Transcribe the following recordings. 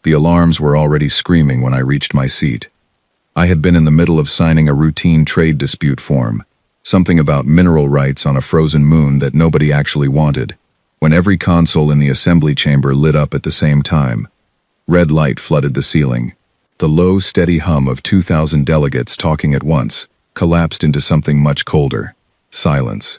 The alarms were already screaming when I reached my seat. I had been in the middle of signing a routine trade dispute form, something about mineral rights on a frozen moon that nobody actually wanted, when every console in the assembly chamber lit up at the same time. Red light flooded the ceiling. The low, steady hum of 2,000 delegates talking at once collapsed into something much colder. Silence.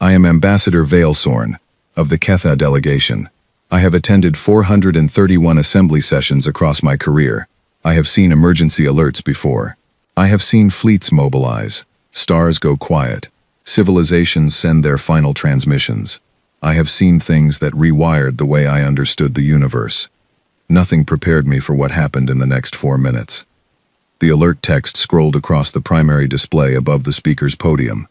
I am Ambassador Veilsorn, of the Ketha delegation. I have attended 431 assembly sessions across my career. I have seen emergency alerts before. I have seen fleets mobilize, stars go quiet, civilizations send their final transmissions. I have seen things that rewired the way I understood the universe. Nothing prepared me for what happened in the next 4 minutes. The alert text scrolled across the primary display above the speaker's podium.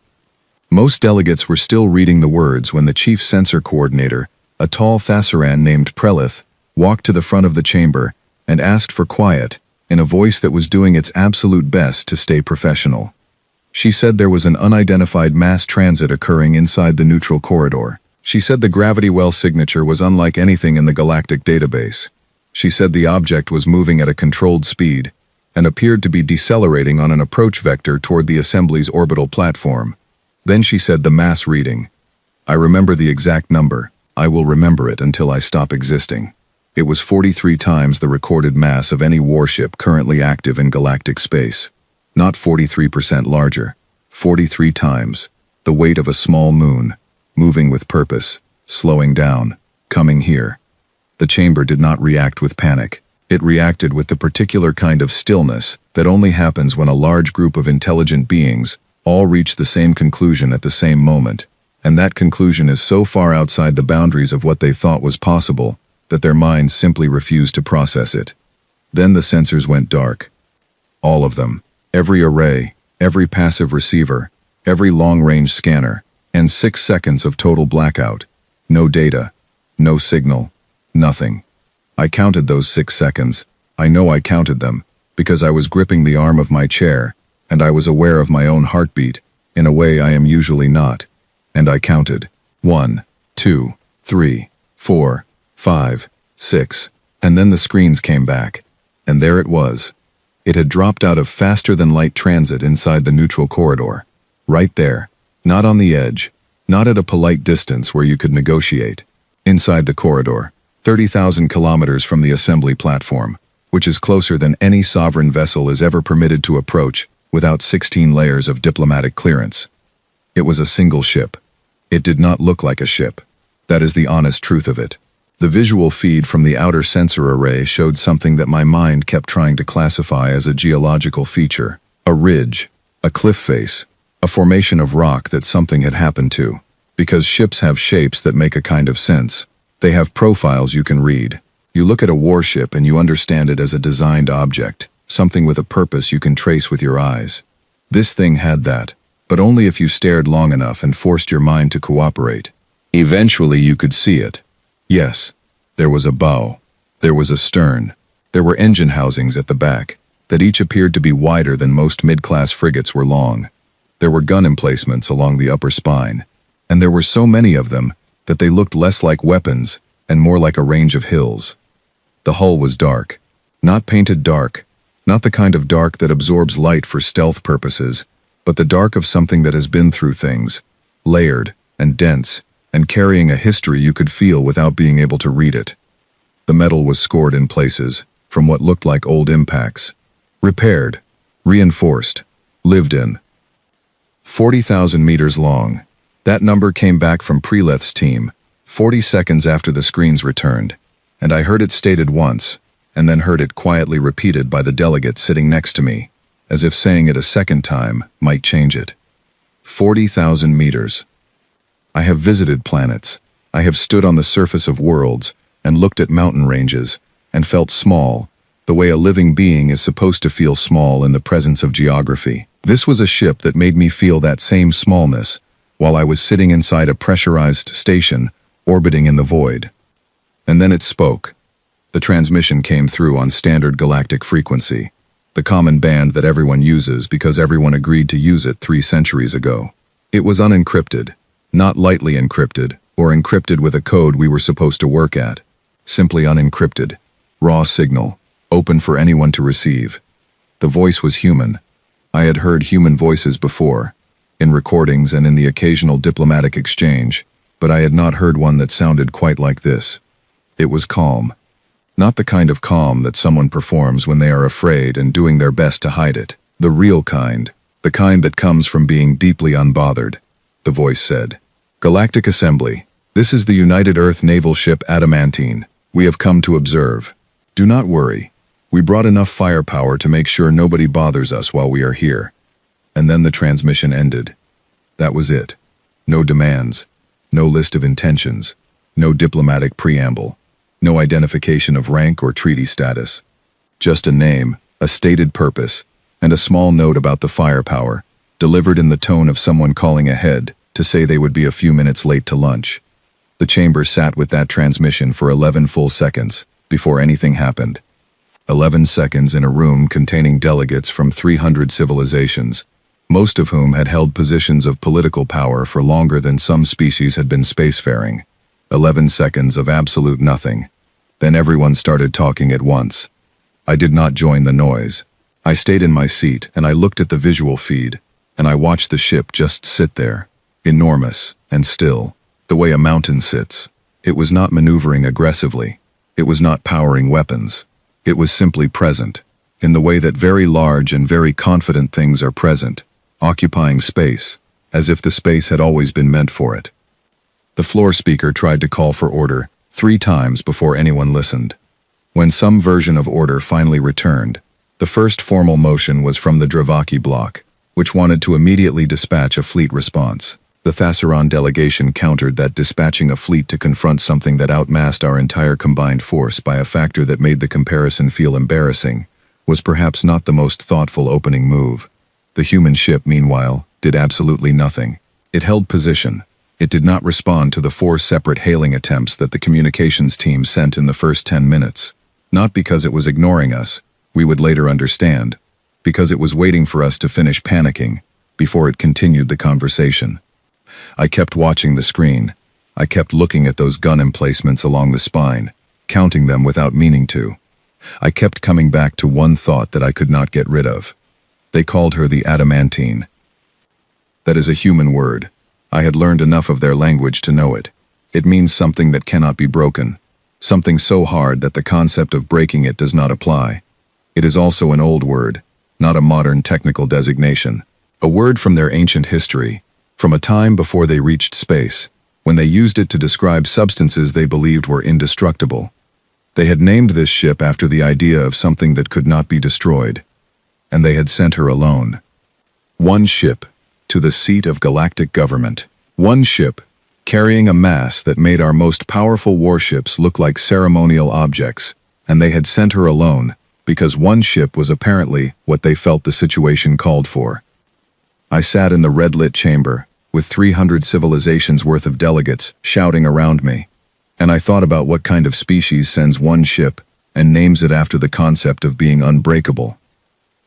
Most delegates were still reading the words when the chief sensor coordinator, a tall Thassaran named Prelith, walked to the front of the chamber and asked for quiet, in a voice that was doing its absolute best to stay professional. She said there was an unidentified mass transit occurring inside the neutral corridor. She said the gravity well signature was unlike anything in the Galactic database. She said the object was moving at a controlled speed and appeared to be decelerating on an approach vector toward the assembly's orbital platform. Then she said the mass reading. I remember the exact number. I will remember it until I stop existing. It was 43 times the recorded mass of any warship currently active in galactic space. Not 43% larger. 43 times. The weight of a small moon, moving with purpose, slowing down, coming here. The chamber did not react with panic. It reacted with the particular kind of stillness that only happens when a large group of intelligent beings all reach the same conclusion at the same moment, and that conclusion is so far outside the boundaries of what they thought was possible that their minds simply refuse to process it. Then the sensors went dark. All of them. Every array, every passive receiver, every long-range scanner, and 6 seconds of total blackout. No data, no signal, nothing. I counted those 6 seconds. I know I counted them, because I was gripping the arm of my chair, and I was aware of my own heartbeat, in a way I am usually not. And I counted. 1, 2, 3, 4, 5, 6, and then the screens came back. And there it was. It had dropped out of faster-than-light transit inside the neutral corridor. Right there. Not on the edge. Not at a polite distance where you could negotiate. Inside the corridor. 30,000 kilometers from the assembly platform, which is closer than any sovereign vessel is ever permitted to approach without 16 layers of diplomatic clearance. It was a single ship. It did not look like a ship. That is the honest truth of it. The visual feed from the outer sensor array showed something that my mind kept trying to classify as a geological feature. A ridge, a cliff face, a formation of rock that something had happened to. Because ships have shapes that make a kind of sense. They have profiles you can read. You look at a warship and you understand it as a designed object, something with a purpose you can trace with your eyes. This thing had that, but only if you stared long enough and forced your mind to cooperate. Eventually you could see it. Yes, there was a bow. There was a stern. There were engine housings at the back, that each appeared to be wider than most mid-class frigates were long. There were gun emplacements along the upper spine, and there were so many of them that they looked less like weapons and more like a range of hills. The hull was dark. Not painted dark, not the kind of dark that absorbs light for stealth purposes, but the dark of something that has been through things, layered and dense, and carrying a history you could feel without being able to read it. The metal was scored in places, from what looked like old impacts. Repaired, reinforced, lived in. 40,000 meters long. That number came back from Prelith's team, 40 seconds after the screens returned, and I heard it stated once, and then heard it quietly repeated by the delegate sitting next to me, as if saying it a second time might change it. 40,000 meters. I have visited planets. I have stood on the surface of worlds and looked at mountain ranges and felt small, the way a living being is supposed to feel small in the presence of geography. This was a ship that made me feel that same smallness while I was sitting inside a pressurized station orbiting in the void. And then it spoke. The transmission came through on standard galactic frequency, the common band that everyone uses because everyone agreed to use it 3 centuries ago. It was unencrypted. Not lightly encrypted, or encrypted with a code we were supposed to work at. Simply unencrypted. Raw signal, open for anyone to receive. The voice was human. I had heard human voices before, in recordings and in the occasional diplomatic exchange, but I had not heard one that sounded quite like this. It was calm. Not the kind of calm that someone performs when they are afraid and doing their best to hide it. The real kind. The kind that comes from being deeply unbothered. The voice said, "Galactic Assembly, this is the United Earth naval ship Adamantine. We have come to observe. Do not worry. We brought enough firepower to make sure nobody bothers us while we are here." And then the transmission ended. That was it. No demands. No list of intentions. No diplomatic preamble. No identification of rank or treaty status. Just a name, a stated purpose, and a small note about the firepower, delivered in the tone of someone calling ahead to say they would be a few minutes late to lunch. The chamber sat with that transmission for 11 full seconds before anything happened. 11 seconds in a room containing delegates from 300 civilizations, most of whom had held positions of political power for longer than some species had been spacefaring. 11 seconds of absolute nothing. Then everyone started talking at once. I did not join the noise. I stayed in my seat and I looked at the visual feed, and I watched the ship just sit there, enormous and still, the way a mountain sits. It was not maneuvering aggressively. It was not powering weapons. It was simply present, in the way that very large and very confident things are present, occupying space, as if the space had always been meant for it. The floor speaker tried to call for order 3 times before anyone listened. When some version of order finally returned, the first formal motion was from the Dravaki bloc, which wanted to immediately dispatch a fleet response. The Thassaron delegation countered that dispatching a fleet to confront something that outmassed our entire combined force by a factor that made the comparison feel embarrassing was perhaps not the most thoughtful opening move. The human ship, meanwhile, did absolutely nothing. It held position. It did not respond to the 4 separate hailing attempts that the communications team sent in the first 10 minutes. Not because it was ignoring us, we would later understand, because it was waiting for us to finish panicking before it continued the conversation. I kept watching the screen. I kept looking at those gun emplacements along the spine, counting them without meaning to. I kept coming back to one thought that I could not get rid of. They called her the Adamantine. That is a human word. I had learned enough of their language to know it. It means something that cannot be broken, something so hard that the concept of breaking it does not apply. It is also an old word, not a modern technical designation. A word from their ancient history, from a time before they reached space, when they used it to describe substances they believed were indestructible. They had named this ship after the idea of something that could not be destroyed, and they had sent her alone. One ship, to the seat of galactic government. One ship, carrying a mass that made our most powerful warships look like ceremonial objects, and they had sent her alone, because one ship was apparently what they felt the situation called for. I sat in the red-lit chamber, with 300 civilizations worth of delegates shouting around me, and I thought about what kind of species sends one ship and names it after the concept of being unbreakable.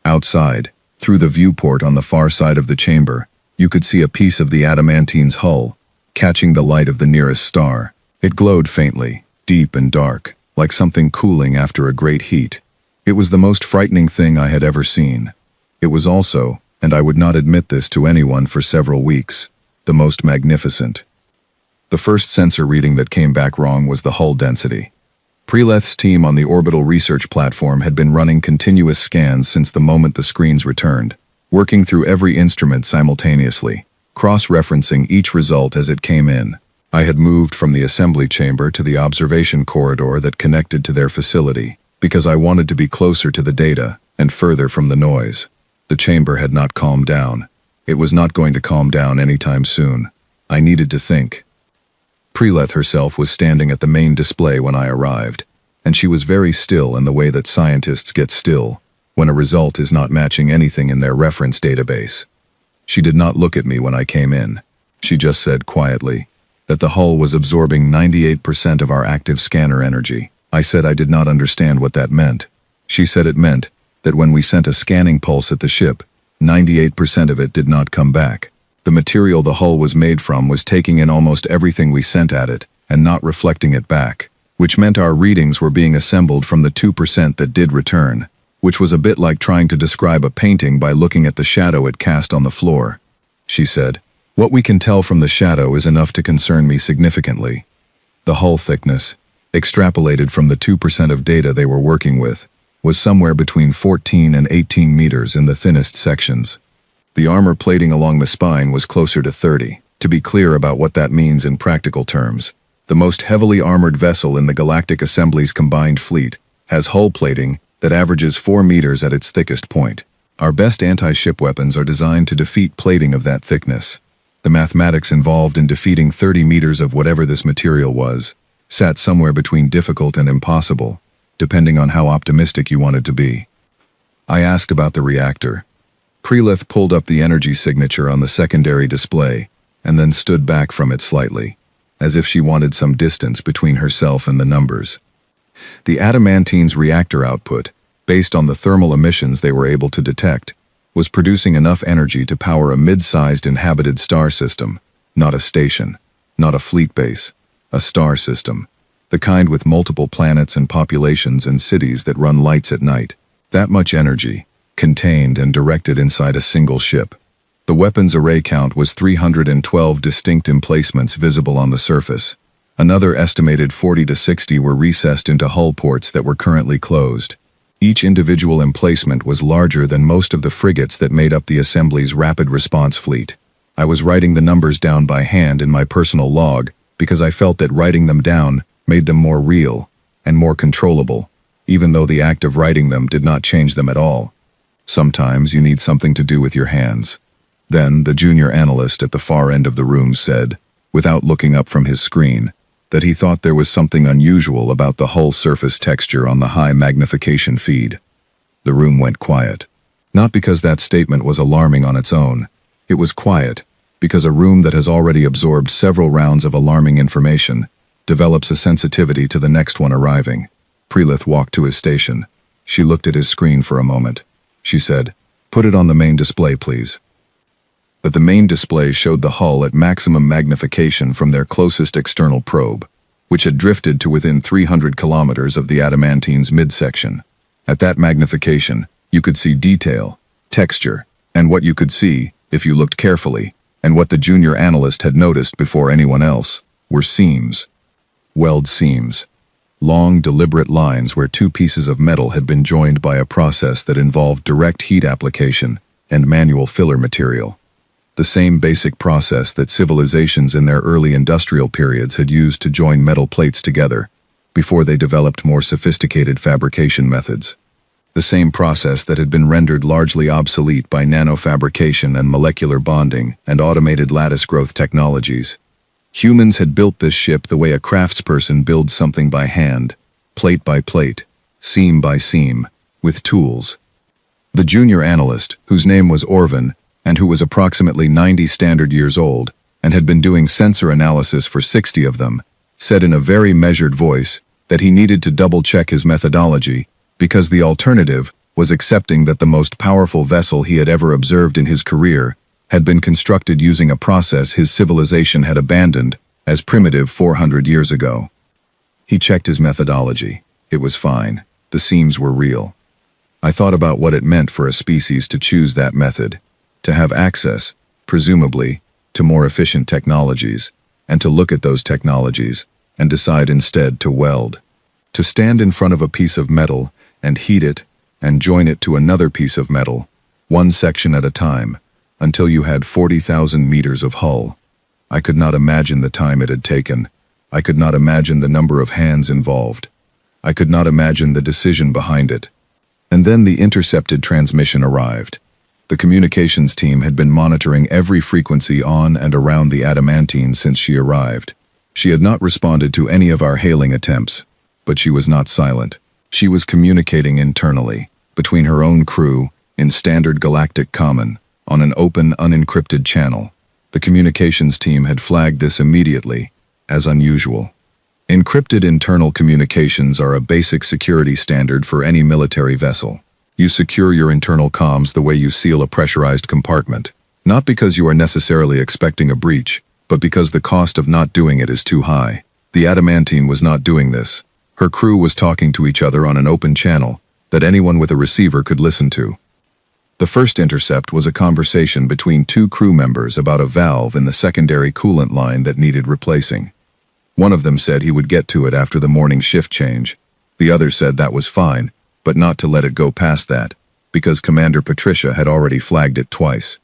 Outside, through the viewport on the far side of the chamber, you could see a piece of the Adamantine's hull, catching the light of the nearest star. It glowed faintly, deep and dark, like something cooling after a great heat. It was the most frightening thing I had ever seen. It was also, and I would not admit this to anyone for several weeks, the most magnificent. The first sensor reading that came back wrong was the hull density. Preleth's team on the orbital research platform had been running continuous scans since the moment the screens returned, working through every instrument simultaneously, cross-referencing each result as it came in. I had moved from the assembly chamber to the observation corridor that connected to their facility, because I wanted to be closer to the data and further from the noise. The chamber had not calmed down. It was not going to calm down anytime soon. I needed to think. Preleth herself was standing at the main display when I arrived, and she was very still in the way that scientists get still when a result is not matching anything in their reference database. She did not look at me when I came in. She just said quietly that the hull was absorbing 98% of our active scanner energy. I said I did not understand what that meant. She said it meant that when we sent a scanning pulse at the ship, 98% of it did not come back. The material the hull was made from was taking in almost everything we sent at it and not reflecting it back. which meant our readings were being assembled from the 2% that did return, which was a bit like trying to describe a painting by looking at the shadow it cast on the floor. She said, "What we can tell from the shadow is enough to concern me significantly." The hull thickness, extrapolated from the 2% of data they were working with, was somewhere between 14 and 18 meters in the thinnest sections. The armor plating along the spine was closer to 30. To be clear about what that means in practical terms, the most heavily armored vessel in the Galactic Assembly's combined fleet has hull plating that averages 4 meters at its thickest point. Our best anti-ship weapons are designed to defeat plating of that thickness. The mathematics involved in defeating 30 meters of whatever this material was sat somewhere between difficult and impossible, depending on how optimistic you wanted to be. I asked about the reactor. Prelith pulled up the energy signature on the secondary display and then stood back from it slightly, as if she wanted some distance between herself and the numbers. The adamantine's reactor output, based on the thermal emissions they were able to detect, was producing enough energy to power a mid-sized inhabited star system, not a station, not a fleet base, a star system, the kind with multiple planets and populations and cities that run lights at night. That much energy, contained and directed inside a single ship. The weapons array count was 312 distinct emplacements visible on the surface. Another estimated 40 to 60 were recessed into hull ports that were currently closed. Each individual emplacement was larger than most of the frigates that made up the Assembly's rapid response fleet. I was writing the numbers down by hand in my personal log because I felt that writing them down made them more real and more controllable, even though the act of writing them did not change them at all. Sometimes you need something to do with your hands. Then the junior analyst at the far end of the room said, without looking up from his screen, that he thought there was something unusual about the hull surface texture on the high magnification feed. The room went quiet. Not because that statement was alarming on its own. It was quiet because a room that has already absorbed several rounds of alarming information develops a sensitivity to the next one arriving. Prelith walked to his station. She looked at his screen for a moment. She said, "Put it on the main display, please." But the main display showed the hull at maximum magnification from their closest external probe, which had drifted to within 300 kilometers of the adamantine's midsection. At that magnification, you could see detail, texture, and what you could see, if you looked carefully, and what the junior analyst had noticed before anyone else, were seams. Weld seams. Long, deliberate lines where two pieces of metal had been joined by a process that involved direct heat application and manual filler material. The same basic process that civilizations in their early industrial periods had used to join metal plates together, before they developed more sophisticated fabrication methods. The same process that had been rendered largely obsolete by nanofabrication and molecular bonding and automated lattice growth technologies. Humans had built this ship the way a craftsperson builds something by hand, plate by plate, seam by seam, with tools. The junior analyst, whose name was Orvin, and who was approximately 90 standard years old, and had been doing sensor analysis for 60 of them, said in a very measured voice that he needed to double-check his methodology, because the alternative was accepting that the most powerful vessel he had ever observed in his career had been constructed using a process his civilization had abandoned as primitive 400 years ago. He checked his methodology. It was fine. The seams were real. I thought about what it meant for a species to choose that method, to have access, presumably, to more efficient technologies, and to look at those technologies and decide instead to weld. To stand in front of a piece of metal and heat it and join it to another piece of metal, one section at a time, until you had 40,000 meters of hull. I could not imagine the time it had taken. I could not imagine the number of hands involved. I could not imagine the decision behind it. And then the intercepted transmission arrived. The communications team had been monitoring every frequency on and around the adamantine since she arrived. She had not responded to any of our hailing attempts, but she was not silent. She was communicating internally, between her own crew, in standard galactic common, on an open, unencrypted channel. The communications team had flagged this immediately, as unusual. Encrypted internal communications are a basic security standard for any military vessel. You secure your internal comms the way you seal a pressurized compartment, not because you are necessarily expecting a breach, but because the cost of not doing it is too high. The adamantine was not doing this. Her crew was talking to each other on an open channel that anyone with a receiver could listen to. The first intercept was a conversation between two crew members about a valve in the secondary coolant line that needed replacing. One of them said he would get to it after the morning shift change. The other said that was fine, but not to let it go past that, because Commander Patricia had already flagged it twice.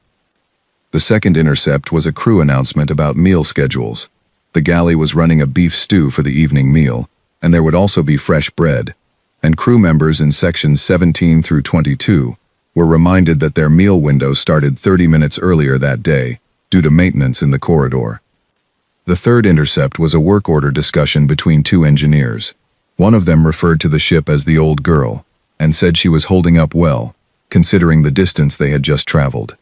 The second intercept was a crew announcement about meal schedules. The galley was running a beef stew for the evening meal, and there would also be fresh bread, and crew members in sections 17 through 22 were reminded that their meal window started 30 minutes earlier that day, due to maintenance in the corridor. The third intercept was a work order discussion between two engineers. One of them referred to the ship as the Old Girl, and said she was holding up well, considering the distance they had just traveled.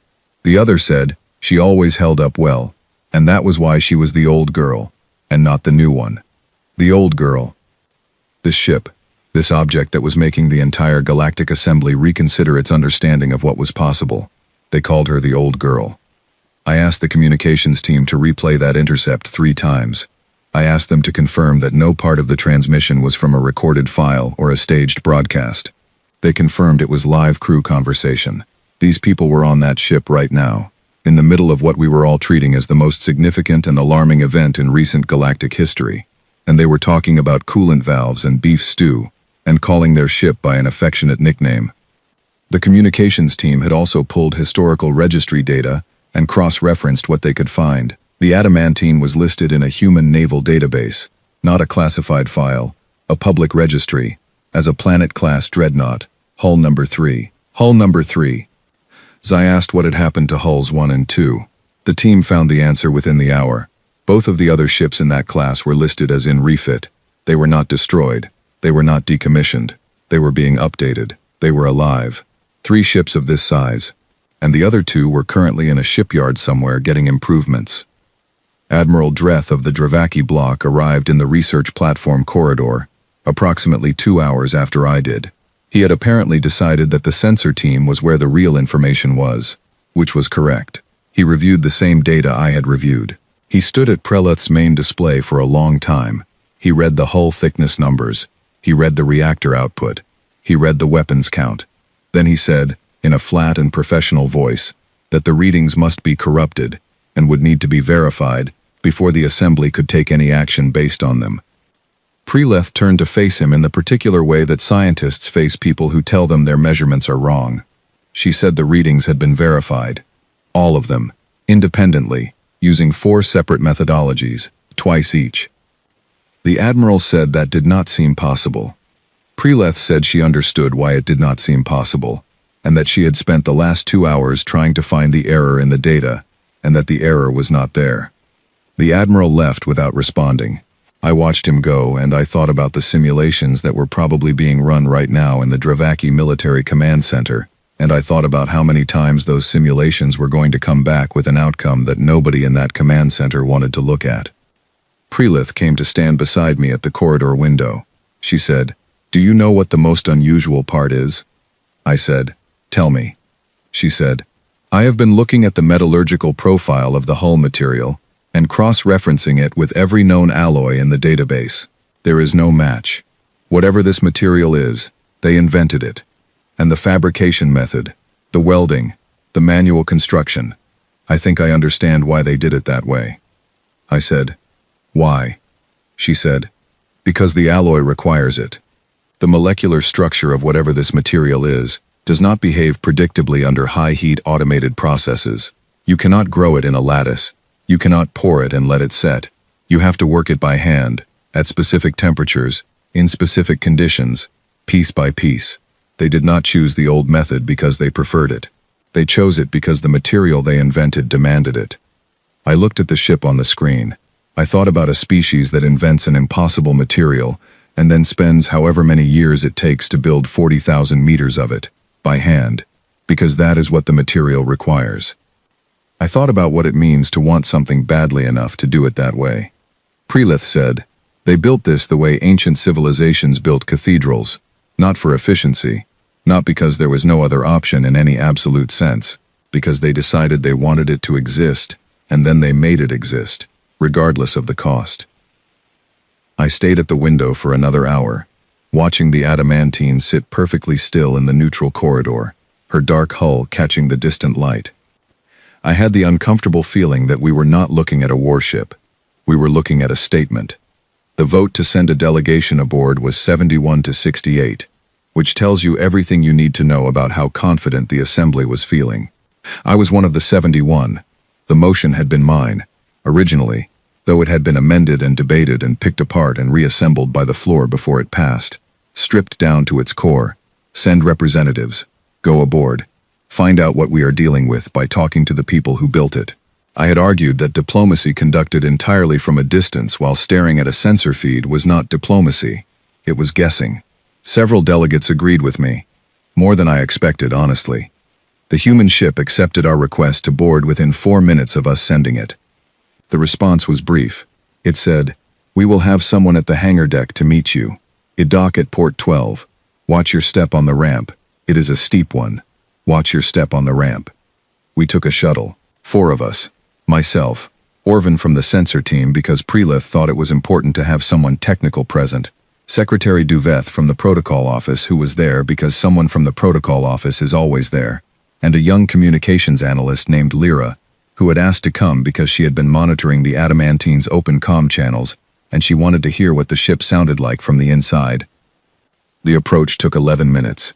The other said she always held up well, and that was why she was the Old Girl, and not the new one. The Old Girl. This ship, this object that was making the entire Galactic Assembly reconsider its understanding of what was possible. They called her the Old Girl. I asked the communications team to replay that intercept 3 times. I asked them to confirm that no part of the transmission was from a recorded file or a staged broadcast. They confirmed it was live crew conversation. These people were on that ship right now, in the middle of what we were all treating as the most significant and alarming event in recent galactic history, and they were talking about coolant valves and beef stew, and calling their ship by an affectionate nickname. The communications team had also pulled historical registry data and cross-referenced what they could find. The adamantine was listed in a human naval database, not a classified file, a public registry, as a planet-class Dreadnought, hull number 3. Hull number 3. I asked what had happened to hulls 1 and 2. The team found the answer within the hour. Both of the other ships in that class were listed as in refit. They were not destroyed. They were not decommissioned. They were being updated. They were alive. 3 ships of this size. And the other 2 were currently in a shipyard somewhere getting improvements. Admiral Dreth of the Dravaki block arrived in the research platform corridor, approximately 2 hours after I did. He had apparently decided that the sensor team was where the real information was, which was correct. He reviewed the same data I had reviewed. He stood at Preleth's main display for a long time. He read the hull thickness numbers. He read the reactor output. He read the weapons count. Then he said, in a flat and professional voice, that the readings must be corrupted and would need to be verified before the assembly could take any action based on them. Preleth turned to face him in the particular way that scientists face people who tell them their measurements are wrong. She said the readings had been verified. All of them, independently, using 4 separate methodologies, twice each. The Admiral said that did not seem possible. Preleth said she understood why it did not seem possible, and that she had spent the last 2 hours trying to find the error in the data, and that the error was not there. The Admiral left without responding. I watched him go, and I thought about the simulations that were probably being run right now in the Dravaki Military Command Center, and I thought about how many times those simulations were going to come back with an outcome that nobody in that command center wanted to look at. Preleth came to stand beside me at the corridor window. She said, "Do you know what the most unusual part is?" I said, "Tell me." She said, "I have been looking at the metallurgical profile of the hull material and cross-referencing it with every known alloy in the database. There is no match. Whatever this material is, they invented it. And the fabrication method, the welding, the manual construction, I think I understand why they did it that way." I said, "Why?" She said, "Because the alloy requires it. The molecular structure of whatever this material is does not behave predictably under high-heat automated processes. You cannot grow it in a lattice. You cannot pour it and let it set. You have to work it by hand, at specific temperatures, in specific conditions, piece by piece. They did not choose the old method because they preferred it. They chose it because the material they invented demanded it." I looked at the ship on the screen. I thought about a species that invents an impossible material and then spends however many years it takes to build 40,000 meters of it, by hand, because that is what the material requires. I thought about what it means to want something badly enough to do it that way. Preleth said, "They built this the way ancient civilizations built cathedrals, not for efficiency, not because there was no other option in any absolute sense, because they decided they wanted it to exist, and then they made it exist, regardless of the cost." I stayed at the window for another hour, watching the adamantine sit perfectly still in the neutral corridor, her dark hull catching the distant light. I had the uncomfortable feeling that we were not looking at a warship. We were looking at a statement. The vote to send a delegation aboard was 71 to 68, which tells you everything you need to know about how confident the assembly was feeling. I was one of the 71. The motion had been mine, originally, though it had been amended and debated and picked apart and reassembled by the floor before it passed, stripped down to its core. Send representatives. Go aboard. Find out what we are dealing with by talking to the people who built it. I had argued that diplomacy conducted entirely from a distance while staring at a sensor feed was not diplomacy. It was guessing. Several delegates agreed with me. More than I expected, honestly. The human ship accepted our request to board within 4 minutes of us sending it. The response was brief. It said, "We will have someone at the hangar deck to meet you. Dock at port 12. Watch your step on the ramp. It is a steep one. Watch your step on the ramp." We took a shuttle. 4 of us. Myself, Orvin from the sensor team because Prelith thought it was important to have someone technical present, Secretary Duveth from the protocol office who was there because someone from the protocol office is always there, and a young communications analyst named Lyra, who had asked to come because she had been monitoring the Adamantine's open comm channels and she wanted to hear what the ship sounded like from the inside. The approach took 11 minutes.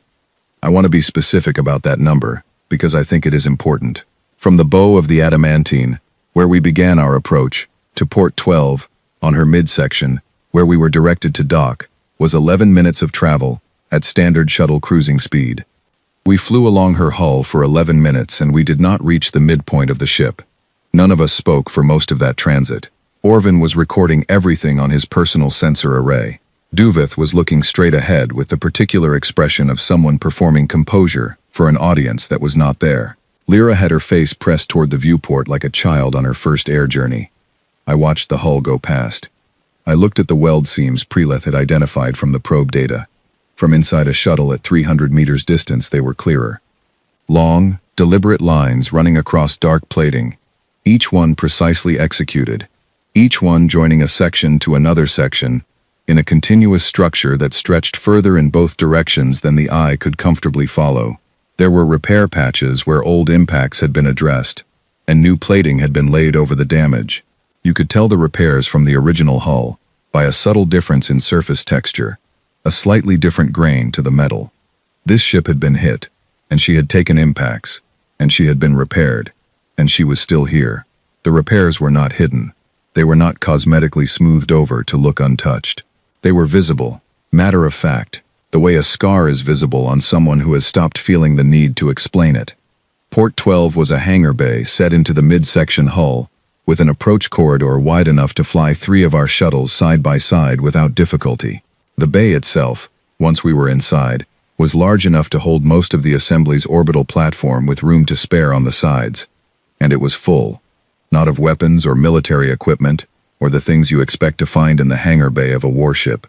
I want to be specific about that number because I think it is important. From the bow of the Adamantine, where we began our approach, to port 12, on her midsection, where we were directed to dock, was 11 minutes of travel at standard shuttle cruising speed. We flew along her hull for 11 minutes and we did not reach the midpoint of the ship. None of us spoke for most of that transit. Orvin was recording everything on his personal sensor array. Duveth was looking straight ahead with the particular expression of someone performing composure for an audience that was not there. Lyra had her face pressed toward the viewport like a child on her first air journey. I watched the hull go past. I looked at the weld seams Prelith had identified from the probe data. From inside a shuttle at 300 meters distance they were clearer. Long, deliberate lines running across dark plating, each one precisely executed, each one joining a section to another section, in a continuous structure that stretched further in both directions than the eye could comfortably follow. There were repair patches where old impacts had been addressed, and new plating had been laid over the damage. You could tell the repairs from the original hull by a subtle difference in surface texture, a slightly different grain to the metal. This ship had been hit, and she had taken impacts, and she had been repaired, and she was still here. The repairs were not hidden. They were not cosmetically smoothed over to look untouched. They were visible, matter of fact, the way a scar is visible on someone who has stopped feeling the need to explain it. Port 12 was a hangar bay set into the midsection hull, with an approach corridor wide enough to fly 3 of our shuttles side by side without difficulty. The bay itself, once we were inside, was large enough to hold most of the assembly's orbital platform with room to spare on the sides. And it was full, not of weapons or military equipment, or the things you expect to find in the hangar bay of a warship.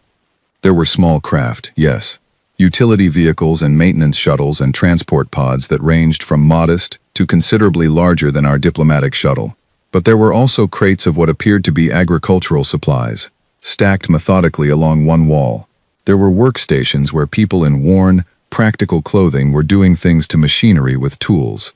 There were small craft, yes, utility vehicles and maintenance shuttles and transport pods that ranged from modest to considerably larger than our diplomatic shuttle. But there were also crates of what appeared to be agricultural supplies, stacked methodically along one wall. There were workstations where people in worn, practical clothing were doing things to machinery with tools.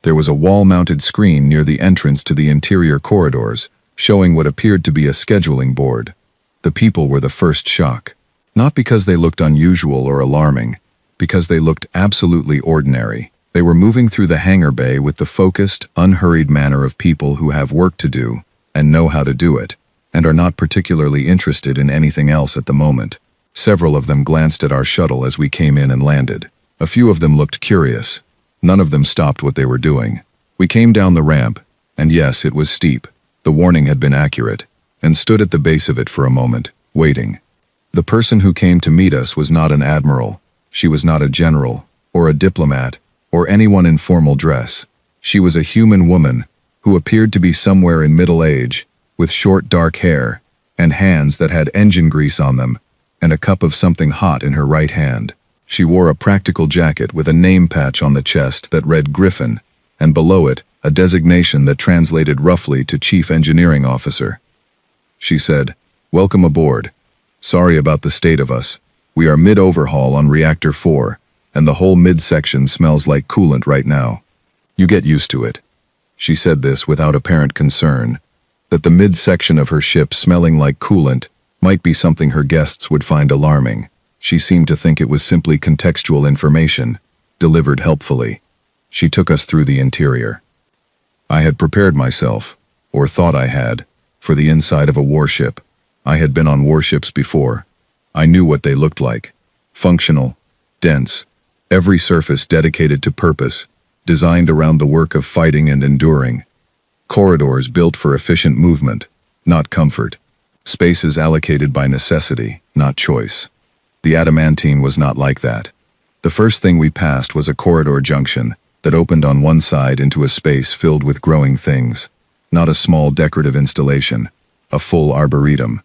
There was a wall-mounted screen near the entrance to the interior corridors, showing what appeared to be a scheduling board. The people were the first shock. Not because they looked unusual or alarming, because they looked absolutely ordinary. They were moving through the hangar bay with the focused, unhurried manner of people who have work to do and know how to do it, and are not particularly interested in anything else at the moment. Several of them glanced at our shuttle as we came in and landed. A few of them looked curious. None of them stopped what they were doing. We came down the ramp, and yes, it was steep. The warning had been accurate, and stood at the base of it for a moment, waiting. The person who came to meet us was not an admiral. She was not a general, or a diplomat, or anyone in formal dress. She was a human woman who appeared to be somewhere in middle age, with short dark hair, and hands that had engine grease on them, and a cup of something hot in her right hand. She wore a practical jacket with a name patch on the chest that read Griffin, and below it, a designation that translated roughly to Chief Engineering Officer. She said, "Welcome aboard. Sorry about the state of us. We are mid-overhaul on Reactor 4, and the whole midsection smells like coolant right now. You get used to it." She said this without apparent concern, that the midsection of her ship smelling like coolant might be something her guests would find alarming. She seemed to think it was simply contextual information, delivered helpfully. She took us through the interior. I had prepared myself, or thought I had, for the inside of a warship. I had been on warships before. I knew what they looked like. Functional, dense, every surface dedicated to purpose, designed around the work of fighting and enduring. Corridors built for efficient movement, not comfort. Spaces allocated by necessity, not choice. The adamantine was not like that. The first thing we passed was a corridor junction that opened on one side into a space filled with growing things. Not a small decorative installation, a full arboretum.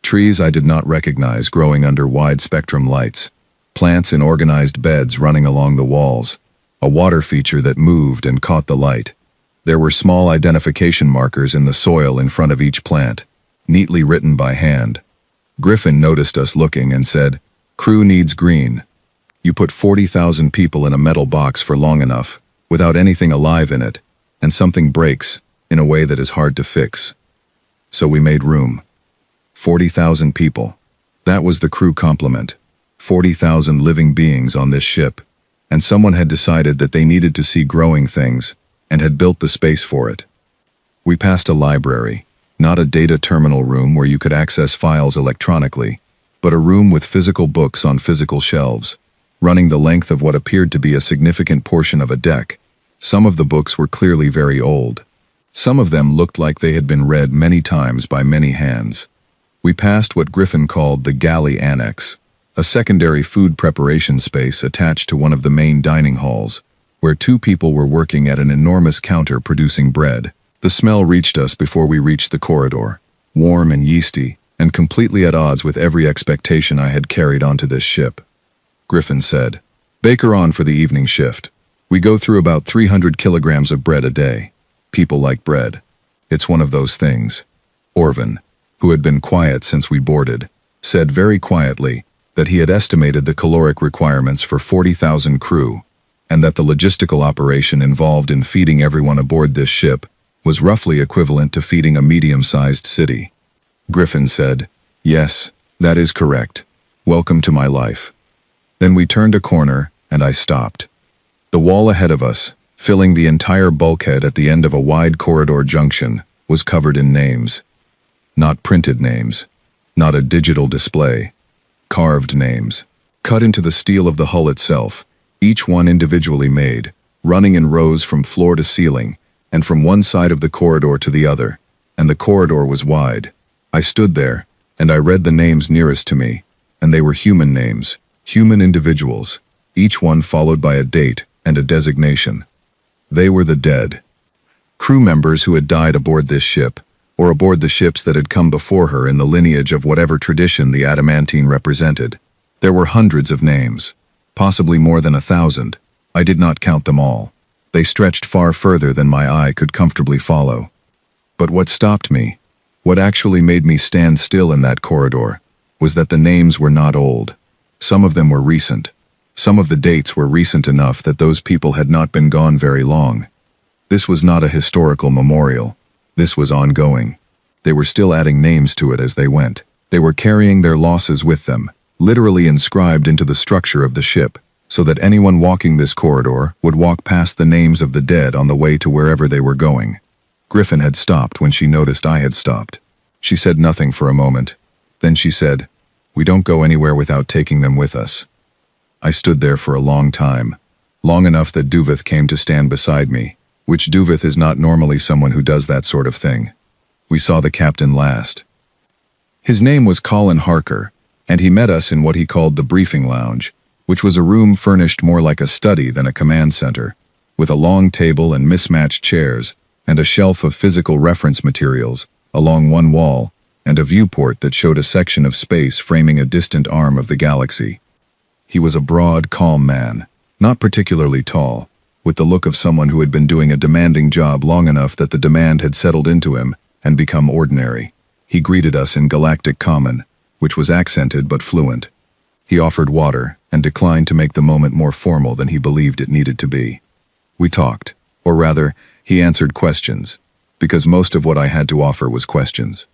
Trees I did not recognize growing under wide-spectrum lights. Plants in organized beds running along the walls. A water feature that moved and caught the light. There were small identification markers in the soil in front of each plant, neatly written by hand. Griffin noticed us looking and said, "Crew needs green." You put 40,000 people in a metal box for long enough, without anything alive in it, and something breaks in a way that is hard to fix. So we made room. 40,000 people. That was the crew complement. 40,000 living beings on this ship, and someone had decided that they needed to see growing things, and had built the space for it. We passed a library, not a data terminal room where you could access files electronically, but a room with physical books on physical shelves, running the length of what appeared to be a significant portion of a deck. Some of the books were clearly very old. Some of them looked like they had been read many times by many hands. We passed what Griffin called the galley annex, a secondary food preparation space attached to one of the main dining halls, where two people were working at an enormous counter producing bread. The smell reached us before we reached the corridor, warm and yeasty, and completely at odds with every expectation I had carried onto this ship. Griffin said, "Baker on for the evening shift. We go through about 300 kilograms of bread a day. People like bread. It's one of those things." Orvin, who had been quiet since we boarded, said very quietly that he had estimated the caloric requirements for 40,000 crew, and that the logistical operation involved in feeding everyone aboard this ship was roughly equivalent to feeding a medium-sized city. Griffin said, "Yes, that is correct. Welcome to my life." Then we turned a corner, and I stopped. The wall ahead of us, filling the entire bulkhead at the end of a wide corridor junction, was covered in names. Not printed names, not a digital display. Carved names, cut into the steel of the hull itself, each one individually made, running in rows from floor to ceiling, and from one side of the corridor to the other, and the corridor was wide. I stood there, and I read the names nearest to me, and they were human names, human individuals, each one followed by a date and a designation. They were the dead. Crew members who had died aboard this ship, or aboard the ships that had come before her in the lineage of whatever tradition the adamantine represented. There were hundreds of names, possibly more than 1,000. I did not count them all. They stretched far further than my eye could comfortably follow. But what stopped me, what actually made me stand still in that corridor, was that the names were not old. Some of them were recent. Some of the dates were recent enough that those people had not been gone very long. This was not a historical memorial. This was ongoing. They were still adding names to it as they went. They were carrying their losses with them, literally inscribed into the structure of the ship, so that anyone walking this corridor would walk past the names of the dead on the way to wherever they were going. Griffin had stopped when she noticed I had stopped. She said nothing for a moment. Then she said, "We don't go anywhere without taking them with us." I stood there for a long time, long enough that Duvith came to stand beside me, which Duvith is not normally someone who does that sort of thing. We saw the captain last. His name was Colin Harker, and he met us in what he called the briefing lounge, which was a room furnished more like a study than a command center, with a long table and mismatched chairs, and a shelf of physical reference materials along one wall, and a viewport that showed a section of space framing a distant arm of the galaxy. He was a broad, calm man, not particularly tall, with the look of someone who had been doing a demanding job long enough that the demand had settled into him and become ordinary. He greeted us in Galactic Common, which was accented but fluent. He offered water and declined to make the moment more formal than he believed it needed to be. We talked, or rather, he answered questions, because most of what I had to offer was questions.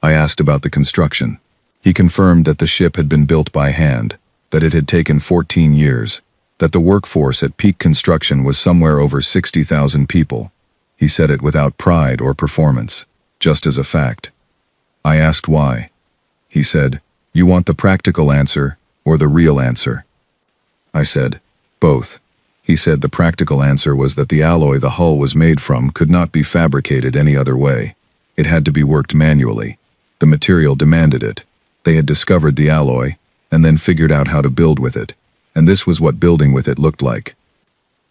I asked about the construction. He confirmed that the ship had been built by hand, that it had taken 14 years, that the workforce at peak construction was somewhere over 60,000 people. He said it without pride or performance, just as a fact. I asked why. He said, "You want the practical answer or the real answer?" I said, "Both." He said the practical answer was that the alloy the hull was made from could not be fabricated any other way. It had to be worked manually. The material demanded it. They had discovered the alloy, and then figured out how to build with it, and this was what building with it looked like.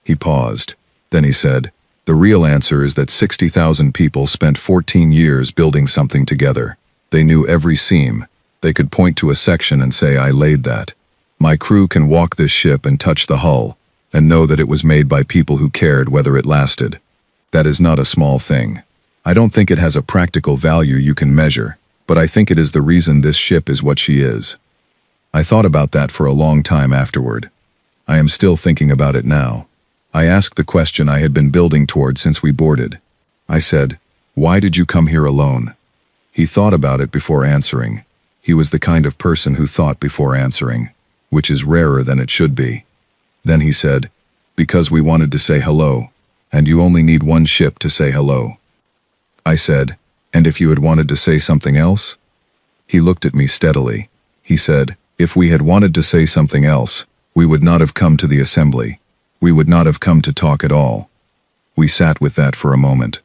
He paused. Then he said, "The real answer is that 60,000 people spent 14 years building something together. They knew every seam. They could point to a section and say, 'I laid that.' My crew can walk this ship and touch the hull, and know that it was made by people who cared whether it lasted. That is not a small thing. I don't think it has a practical value you can measure, but I think it is the reason this ship is what she is." I thought about that for a long time afterward. I am still thinking about it now. I asked the question I had been building toward since we boarded. I said, "Why did you come here alone?" He thought about it before answering. He was the kind of person who thought before answering, which is rarer than it should be. Then he said, "Because we wanted to say hello, and you only need one ship to say hello." I said, "And if you had wanted to say something else?" He looked at me steadily. He said, "If we had wanted to say something else, we would not have come to the assembly. We would not have come to talk at all." We sat with that for a moment.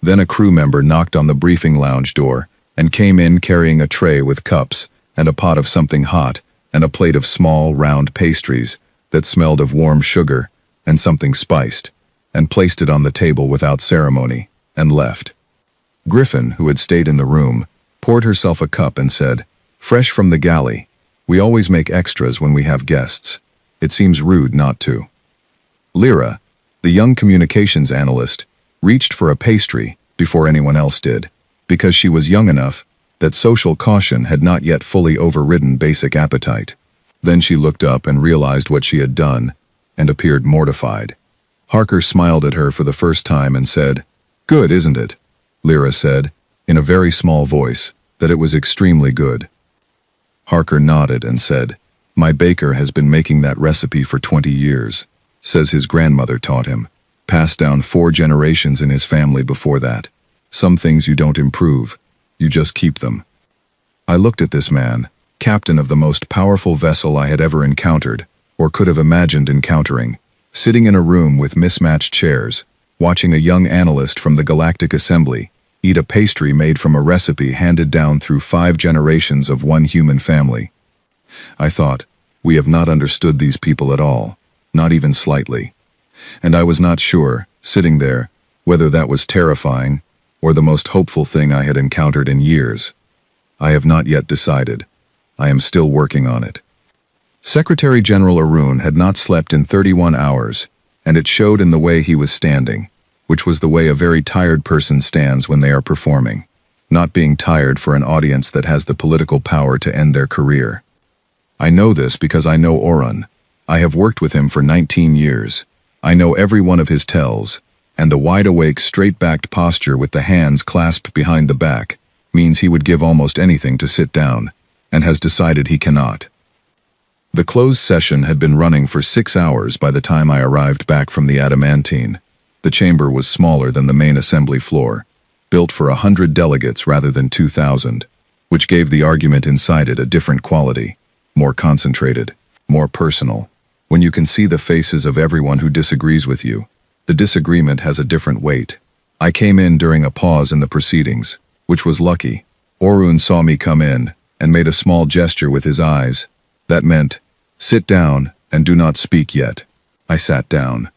Then a crew member knocked on the briefing lounge door and came in carrying a tray with cups and a pot of something hot and a plate of small, round pastries that smelled of warm sugar and something spiced, and placed it on the table without ceremony, and left. Griffin, who had stayed in the room, poured herself a cup and said, "Fresh from the galley. We always make extras when we have guests. It seems rude not to." Lyra, the young communications analyst, reached for a pastry before anyone else did, because she was young enough that social caution had not yet fully overridden basic appetite. Then she looked up and realized what she had done, and appeared mortified. Harker smiled at her for the first time and said, "Good, isn't it?" Lyra said, in a very small voice, that it was extremely good. Harker nodded and said, "My baker has been making that recipe for 20 years. Says his grandmother taught him. Passed down 4 generations in his family before that. Some things you don't improve, you just keep them." I looked at this man, captain of the most powerful vessel I had ever encountered, or could have imagined encountering, sitting in a room with mismatched chairs, watching a young analyst from the Galactic Assembly eat a pastry made from a recipe handed down through 5 generations of one human family. I thought, we have not understood these people at all, not even slightly. And I was not sure, sitting there, whether that was terrifying or the most hopeful thing I had encountered in years. I have not yet decided. I am still working on it. Secretary General Arun had not slept in 31 hours, and it showed in the way he was standing, which was the way a very tired person stands when they are performing, not being tired for an audience that has the political power to end their career. I know this because I know Orun. I have worked with him for 19 years. I know every one of his tells, and the wide-awake, straight-backed posture with the hands clasped behind the back means he would give almost anything to sit down, and has decided he cannot. The closed session had been running for 6 hours by the time I arrived back from the Adamantine. The chamber was smaller than the main assembly floor, built for 100 delegates rather than 2,000, which gave the argument inside it a different quality, more concentrated, more personal. When you can see the faces of everyone who disagrees with you, the disagreement has a different weight. I came in during a pause in the proceedings, which was lucky. Orun saw me come in and made a small gesture with his eyes. That meant, "Sit down and do not speak yet." I sat down.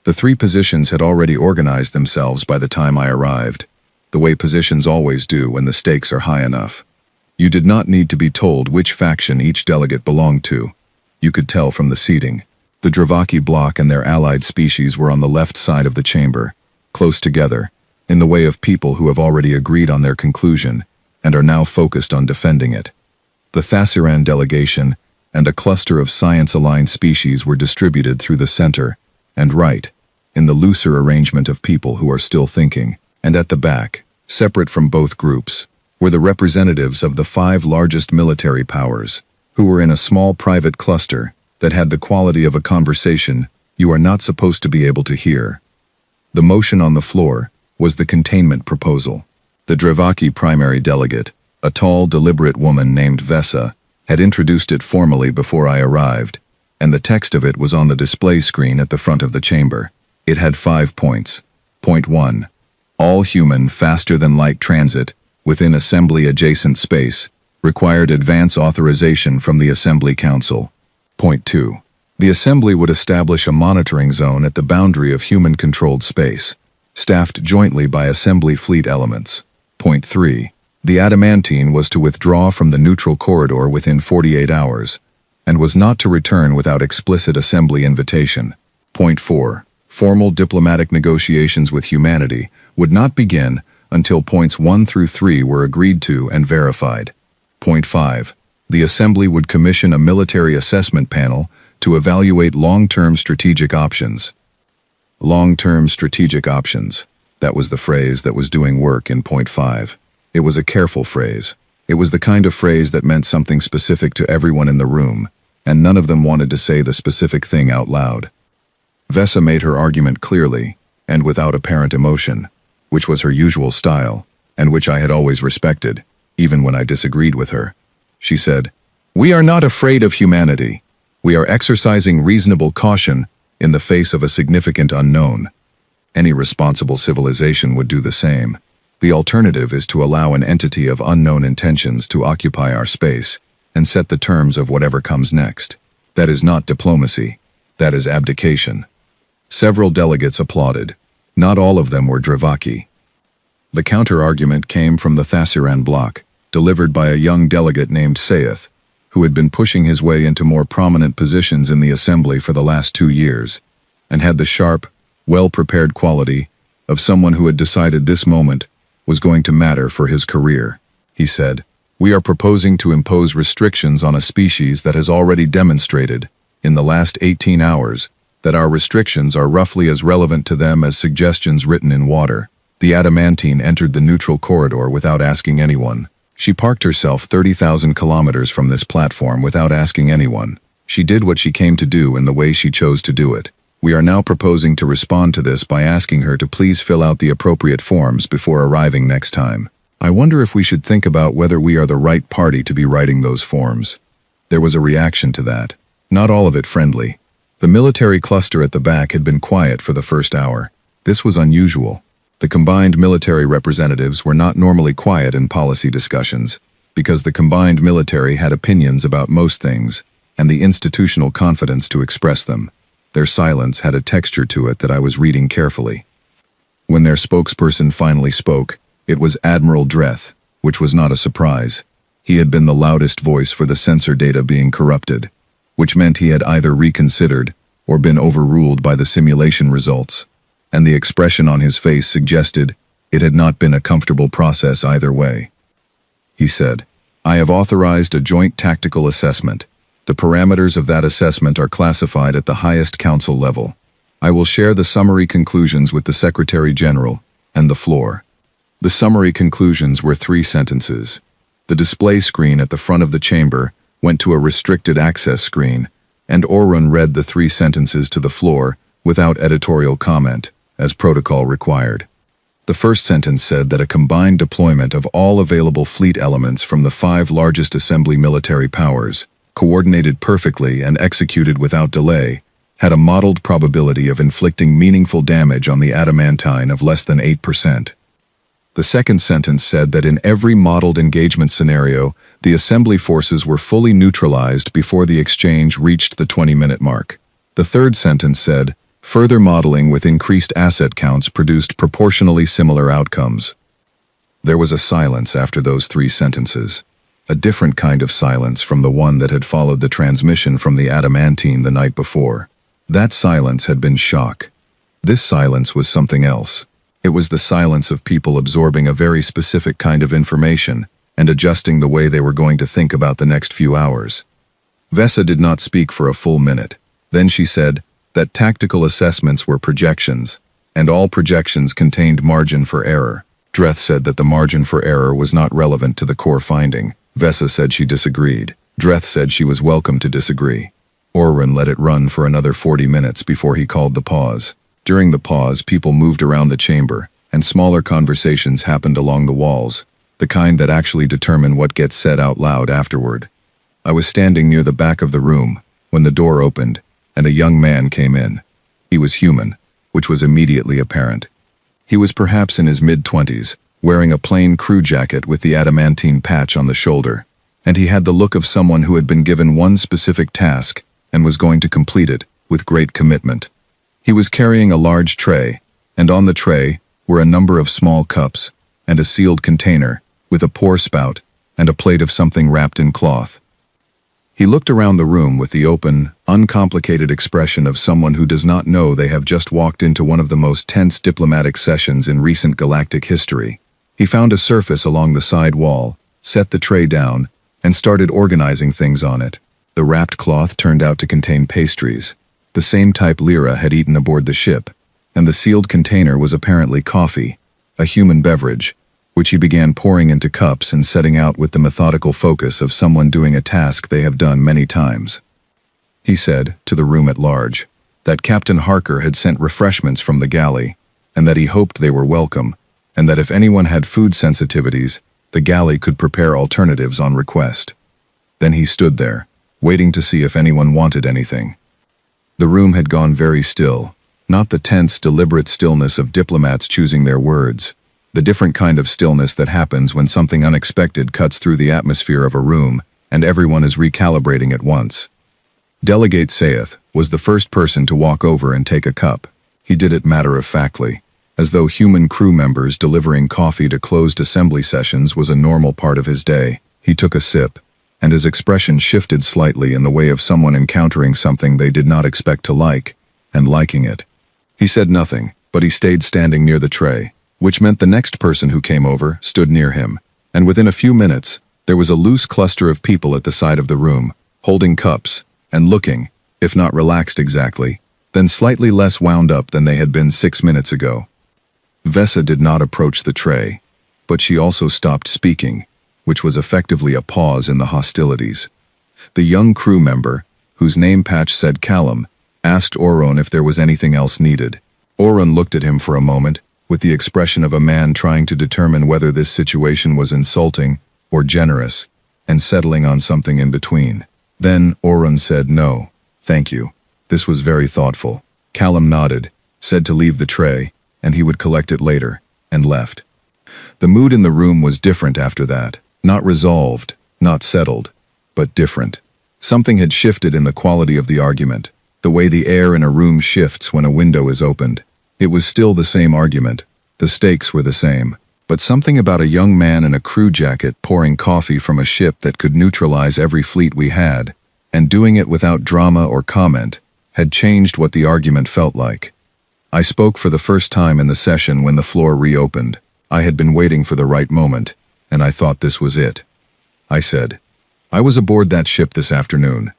The 3 positions had already organized themselves by the time I arrived, the way positions always do when the stakes are high enough. You did not need to be told which faction each delegate belonged to. You could tell from the seating. The Dravaki bloc and their allied species were on the left side of the chamber, close together, in the way of people who have already agreed on their conclusion and are now focused on defending it. The Thasiran delegation and a cluster of science-aligned species were distributed through the center and right, in the looser arrangement of people who are still thinking, and at the back, separate from both groups, were the representatives of the 5 largest military powers, who were in a small private cluster that had the quality of a conversation you are not supposed to be able to hear. The motion on the floor was the containment proposal. The Dravaki primary delegate, a tall, deliberate woman named Vesa, had introduced it formally before I arrived, and the text of it was on the display screen at the front of the chamber. It had 5 points. Point 1. All human faster-than-light transit within assembly-adjacent space required advance authorization from the Assembly Council. Point 2. The Assembly would establish a monitoring zone at the boundary of human-controlled space, staffed jointly by Assembly fleet elements. Point 3. The adamantine was to withdraw from the neutral corridor within 48 hours, and was not to return without explicit Assembly invitation. Point 4. Formal diplomatic negotiations with humanity would not begin until points 1 through 3 were agreed to and verified. Point 5. The Assembly would commission a military assessment panel to evaluate long-term strategic options. Long-term strategic options. That was the phrase that was doing work in point 5. It was a careful phrase. It was the kind of phrase that meant something specific to everyone in the room, and none of them wanted to say the specific thing out loud. Vesa made her argument clearly, and without apparent emotion, which was her usual style, and which I had always respected, even when I disagreed with her. She said, "We are not afraid of humanity. We are exercising reasonable caution in the face of a significant unknown. Any responsible civilization would do the same. The alternative is to allow an entity of unknown intentions to occupy our space and set the terms of whatever comes next. That is not diplomacy. That is abdication." Several delegates applauded. Not all of them were Dravaki. The counter-argument came from the Thasiran bloc, delivered by a young delegate named Saith, who had been pushing his way into more prominent positions in the Assembly for the last 2 years, and had the sharp, well-prepared quality of someone who had decided this moment was going to matter for his career. He said, "We are proposing to impose restrictions on a species that has already demonstrated, in the last 18 hours, that our restrictions are roughly as relevant to them as suggestions written in water." The adamantine entered the neutral corridor without asking anyone. She parked herself 30,000 kilometers from this platform without asking anyone. She did what she came to do in the way she chose to do it. We are now proposing to respond to this by asking her to please fill out the appropriate forms before arriving next time. I wonder if we should think about whether we are the right party to be writing those forms. There was a reaction to that. Not all of it friendly. The military cluster at the back had been quiet for the first hour. This was unusual. The combined military representatives were not normally quiet in policy discussions, because the combined military had opinions about most things, and the institutional confidence to express them. Their silence had a texture to it that I was reading carefully. When their spokesperson finally spoke, it was Admiral Dreth, which was not a surprise. He had been the loudest voice for the sensor data being corrupted, which meant he had either reconsidered or been overruled by the simulation results, and the expression on his face suggested it had not been a comfortable process either way. He said, "I have authorized a joint tactical assessment. The parameters of that assessment are classified at the highest council level. I will share the summary conclusions with the Secretary General and the floor." The summary conclusions were 3 sentences. The display screen at the front of the chamber went to a restricted access screen, and Orun read the 3 sentences to the floor without editorial comment, as protocol required. The first sentence said that a combined deployment of all available fleet elements from the 5 largest assembly military powers, coordinated perfectly and executed without delay, had a modeled probability of inflicting meaningful damage on the adamantine of less than 8%. The second sentence said that in every modeled engagement scenario, the assembly forces were fully neutralized before the exchange reached the 20-minute mark. The third sentence said, further modeling with increased asset counts produced proportionally similar outcomes. There was a silence after those 3 sentences, a different kind of silence from the one that had followed the transmission from the adamantine the night before. That silence had been shock. This silence was something else. It was the silence of people absorbing a very specific kind of information and adjusting the way they were going to think about the next few hours. Vesa did not speak for a full minute. Then she said that tactical assessments were projections, and all projections contained margin for error. Dreth said that the margin for error was not relevant to the core finding. Vesa said she disagreed. Dreth said she was welcome to disagree. Orun let it run for another 40 minutes before he called the pause. During the pause, people moved around the chamber, and smaller conversations happened along the walls, the kind that actually determine what gets said out loud afterward. I was standing near the back of the room when the door opened, and a young man came in. He was human, which was immediately apparent. He was perhaps in his mid-20s, wearing a plain crew jacket with the adamantine patch on the shoulder, and he had the look of someone who had been given one specific task and was going to complete it with great commitment. He was carrying a large tray, and on the tray were a number of small cups and a sealed container with a pour spout and a plate of something wrapped in cloth. He looked around the room with the open, uncomplicated expression of someone who does not know they have just walked into one of the most tense diplomatic sessions in recent galactic history. He found a surface along the side wall, set the tray down, and started organizing things on it. The wrapped cloth turned out to contain pastries, the same type Lyra had eaten aboard the ship, and the sealed container was apparently coffee, a human beverage, which he began pouring into cups and setting out with the methodical focus of someone doing a task they have done many times. He said, to the room at large, that Captain Harker had sent refreshments from the galley, and that he hoped they were welcome, and that if anyone had food sensitivities, the galley could prepare alternatives on request. Then he stood there, waiting to see if anyone wanted anything. The room had gone very still, not the tense, deliberate stillness of diplomats choosing their words, the different kind of stillness that happens when something unexpected cuts through the atmosphere of a room and everyone is recalibrating at once. Delegate Sayeth was the first person to walk over and take a cup. He did it matter-of-factly, as though human crew members delivering coffee to closed assembly sessions was a normal part of his day. He took a sip, and his expression shifted slightly in the way of someone encountering something they did not expect to like, and liking it. He said nothing, but he stayed standing near the tray, which meant the next person who came over stood near him, and within a few minutes, there was a loose cluster of people at the side of the room, holding cups, and looking, if not relaxed exactly, then slightly less wound up than they had been 6 minutes ago. Vesa did not approach the tray, but she also stopped speaking, which was effectively a pause in the hostilities. The young crew member, whose name patch said Callum, asked Orun if there was anything else needed. Orun looked at him for a moment, with the expression of a man trying to determine whether this situation was insulting or generous, and settling on something in between. Then Orun said no, thank you. This was very thoughtful. Callum nodded, said to leave the tray, and he would collect it later, and left. The mood in the room was different after that, not resolved, not settled, but different. Something had shifted in the quality of the argument, the way the air in a room shifts when a window is opened. It was still the same argument, the stakes were the same, but something about a young man in a crew jacket pouring coffee from a ship that could neutralize every fleet we had, and doing it without drama or comment, had changed what the argument felt like. I spoke for the first time in the session when the floor reopened. I had been waiting for the right moment, and I thought this was it. I said, I was aboard that ship this afternoon.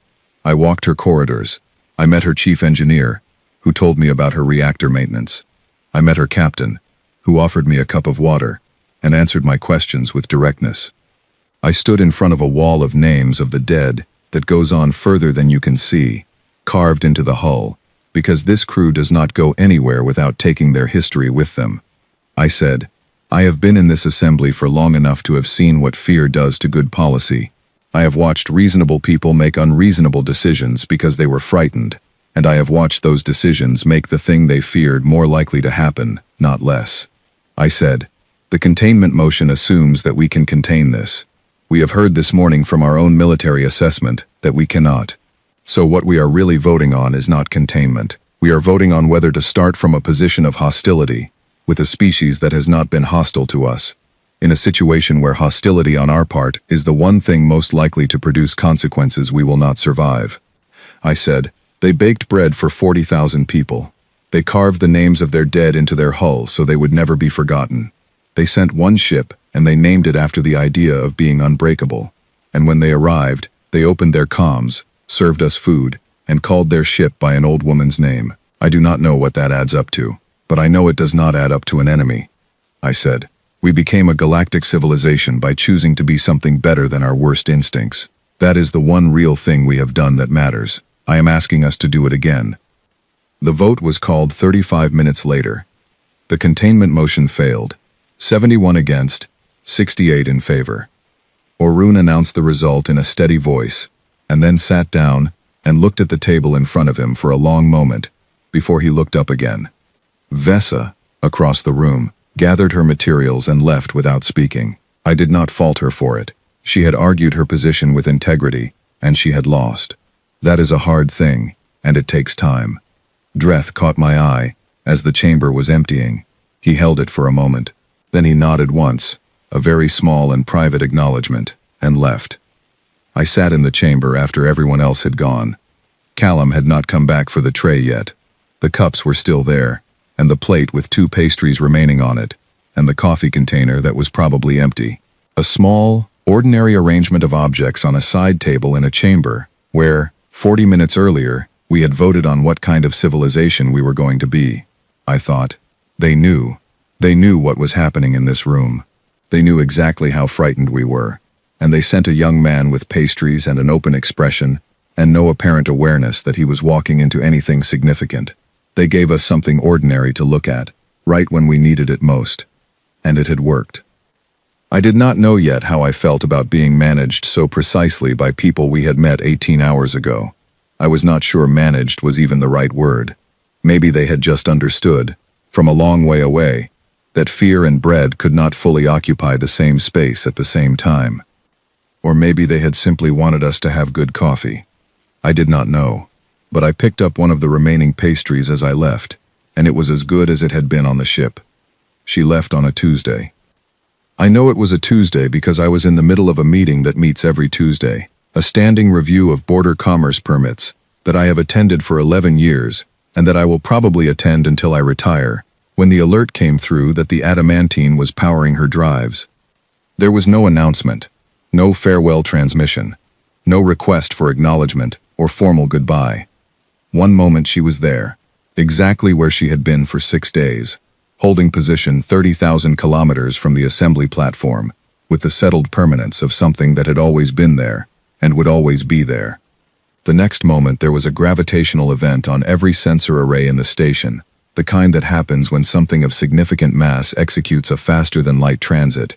I walked her corridors. I met her chief engineer, who told me about her reactor maintenance. I met her captain, who offered me a cup of water and answered my questions with directness. I stood in front of a wall of names of the dead that goes on further than you can see, carved into the hull, because this crew does not go anywhere without taking their history with them. I said, I have been in this assembly for long enough to have seen what fear does to good policy. I have watched reasonable people make unreasonable decisions because they were frightened, and I have watched those decisions make the thing they feared more likely to happen, not less. I said, the containment motion assumes that we can contain this. We have heard this morning from our own military assessment that we cannot. So what we are really voting on is not containment. We are voting on whether to start from a position of hostility with a species that has not been hostile to us, in a situation where hostility on our part is the one thing most likely to produce consequences we will not survive. I said, they baked bread for 40,000 people. They carved the names of their dead into their hull so they would never be forgotten. They sent one ship and they named it after the idea of being unbreakable. And when they arrived, they opened their comms, served us food, and called their ship by an old woman's name. I do not know what that adds up to, but I know it does not add up to an enemy. I said, we became a galactic civilization by choosing to be something better than our worst instincts. That is the one real thing we have done that matters. I am asking us to do it again. The vote was called 35 minutes later. The containment motion failed. 71 against, 68 in favor. Orun announced the result in a steady voice, and then sat down and looked at the table in front of him for a long moment before he looked up again. Vesa, across the room, gathered her materials and left without speaking. I did not fault her for it. She had argued her position with integrity, and she had lost. That is a hard thing, and it takes time. Dreth caught my eye as the chamber was emptying. He held it for a moment. Then he nodded once, a very small and private acknowledgement, and left. I sat in the chamber after everyone else had gone. Callum had not come back for the tray yet. The cups were still there, and the plate with 2 pastries remaining on it, and the coffee container that was probably empty. A small, ordinary arrangement of objects on a side table in a chamber, where, 40 minutes earlier, we had voted on what kind of civilization we were going to be. I thought, they knew. They knew what was happening in this room. They knew exactly how frightened we were, and they sent a young man with pastries and an open expression, and no apparent awareness that he was walking into anything significant. They gave us something ordinary to look at, right when we needed it most. And it had worked. I did not know yet how I felt about being managed so precisely by people we had met 18 hours ago. I was not sure managed was even the right word. Maybe they had just understood, from a long way away, that fear and bread could not fully occupy the same space at the same time. Or maybe they had simply wanted us to have good coffee. I did not know, but I picked up one of the remaining pastries as I left, and it was as good as it had been on the ship. She left on a Tuesday. I know it was a Tuesday because I was in the middle of a meeting that meets every Tuesday, a standing review of border commerce permits that I have attended for 11 years and that I will probably attend until I retire, when the alert came through that the Adamantine was powering her drives. There was no announcement, no farewell transmission, no request for acknowledgement or formal goodbye. One moment she was there, exactly where she had been for 6 days, holding position 30,000 kilometers from the assembly platform, with the settled permanence of something that had always been there and would always be there. The next moment there was a gravitational event on every sensor array in the station, the kind that happens when something of significant mass executes a faster-than-light transit,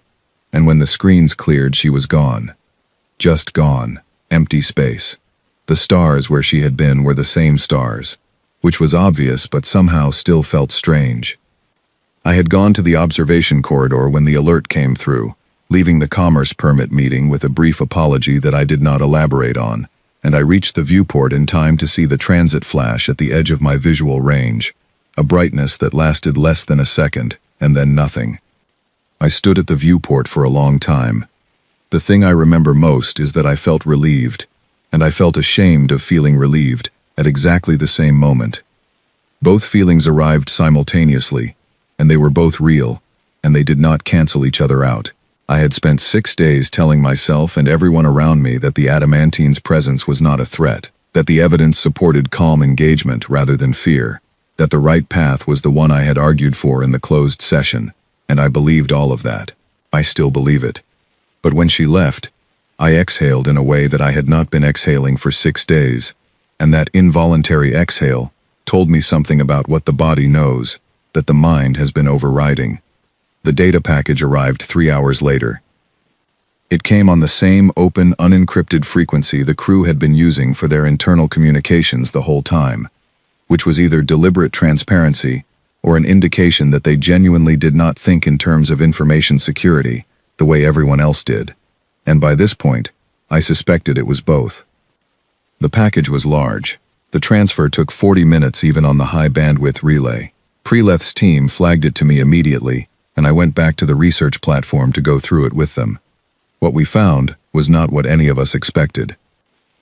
and when the screens cleared she was gone. Just gone. Empty space. The stars where she had been were the same stars, which was obvious but somehow still felt strange. I had gone to the observation corridor when the alert came through, leaving the commerce permit meeting with a brief apology that I did not elaborate on, and I reached the viewport in time to see the transit flash at the edge of my visual range, a brightness that lasted less than a second, and then nothing. I stood at the viewport for a long time. The thing I remember most is that I felt relieved, and I felt ashamed of feeling relieved at exactly the same moment. Both feelings arrived simultaneously, and they were both real, and they did not cancel each other out. I had spent 6 days telling myself and everyone around me that the Adamantine's presence was not a threat, that the evidence supported calm engagement rather than fear, that the right path was the one I had argued for in the closed session, and I believed all of that. I still believe it. But when she left, I exhaled in a way that I had not been exhaling for 6 days, and that involuntary exhale told me something about what the body knows, that the mind has been overriding. The data package arrived 3 hours later. It came on the same open, unencrypted frequency the crew had been using for their internal communications the whole time, which was either deliberate transparency or an indication that they genuinely did not think in terms of information security the way everyone else did. And by this point, I suspected it was both. The package was large. The transfer took 40 minutes even on the high-bandwidth relay. Preleth's team flagged it to me immediately, and I went back to the research platform to go through it with them. What we found was not what any of us expected.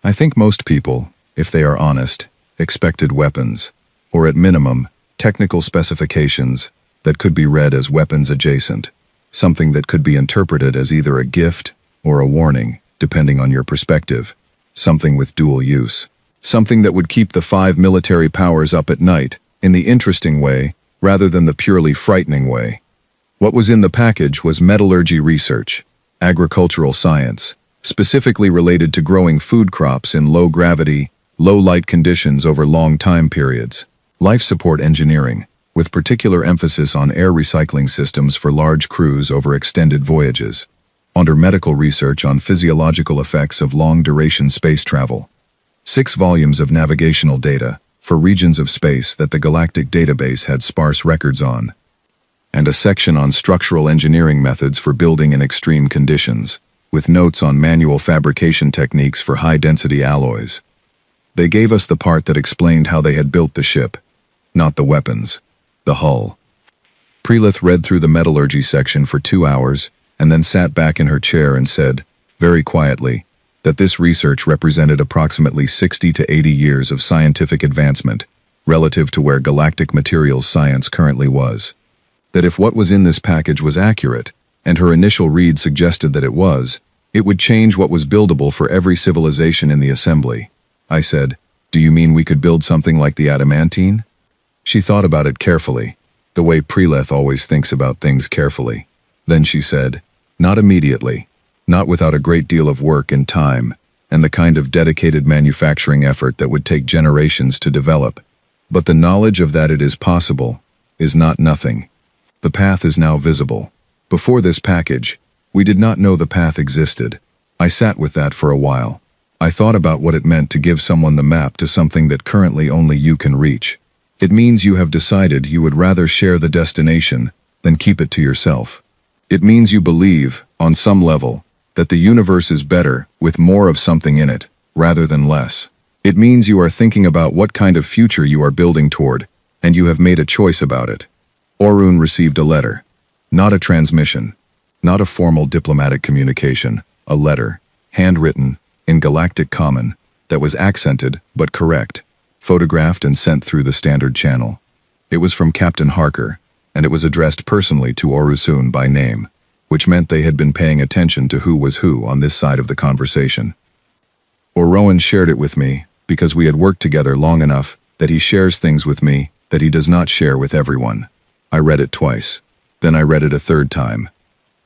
I think most people, if they are honest, expected weapons, or at minimum, technical specifications that could be read as weapons adjacent. something that could be interpreted as either a gift or a warning, depending on your perspective, something with dual use, something that would keep the 5 military powers up at night, in the interesting way, rather than the purely frightening way. What was in the package was metallurgy research, agricultural science, specifically related to growing food crops in low-gravity, low-light conditions over long time periods, life support engineering, with particular emphasis on air recycling systems for large crews over extended voyages, under medical research on physiological effects of long-duration space travel, 6 volumes of navigational data for regions of space that the Galactic database had sparse records on, and a section on structural engineering methods for building in extreme conditions, with notes on manual fabrication techniques for high-density alloys. They gave us the part that explained how they had built the ship, not the weapons, the hull. Prelith read through the metallurgy section for 2 hours and then sat back in her chair and said, very quietly, that this research represented approximately 60 to 80 years of scientific advancement relative to where galactic materials science currently was. That if what was in this package was accurate, and her initial read suggested that it would change what was buildable for every civilization in the assembly. I said, "Do you mean we could build something like the adamantine?" She thought about it carefully, the way Prelith always thinks about things carefully. Then she said, "Not immediately, not without a great deal of work and time, and the kind of dedicated manufacturing effort that would take generations to develop. But the knowledge of that it is possible is not nothing. The path is now visible. Before this package, we did not know the path existed. I sat with that for a while. I thought about what it meant to give someone the map to something that currently only you can reach. It means you have decided you would rather share the destination than keep it to yourself. It means you believe, on some level, that the universe is better with more of something in it, rather than less. It means you are thinking about what kind of future you are building toward, and you have made a choice about it." Orun received a letter. Not a transmission. Not a formal diplomatic communication. A letter, handwritten, in Galactic Common, that was accented but correct, photographed and sent through the standard channel. It was from Captain Harker, and it was addressed personally to Orusun by name, which meant they had been paying attention to who was who on this side of the conversation. Orowan shared it with me because we had worked together long enough that he shares things with me that he does not share with everyone. I read it twice. Then I read it a third time.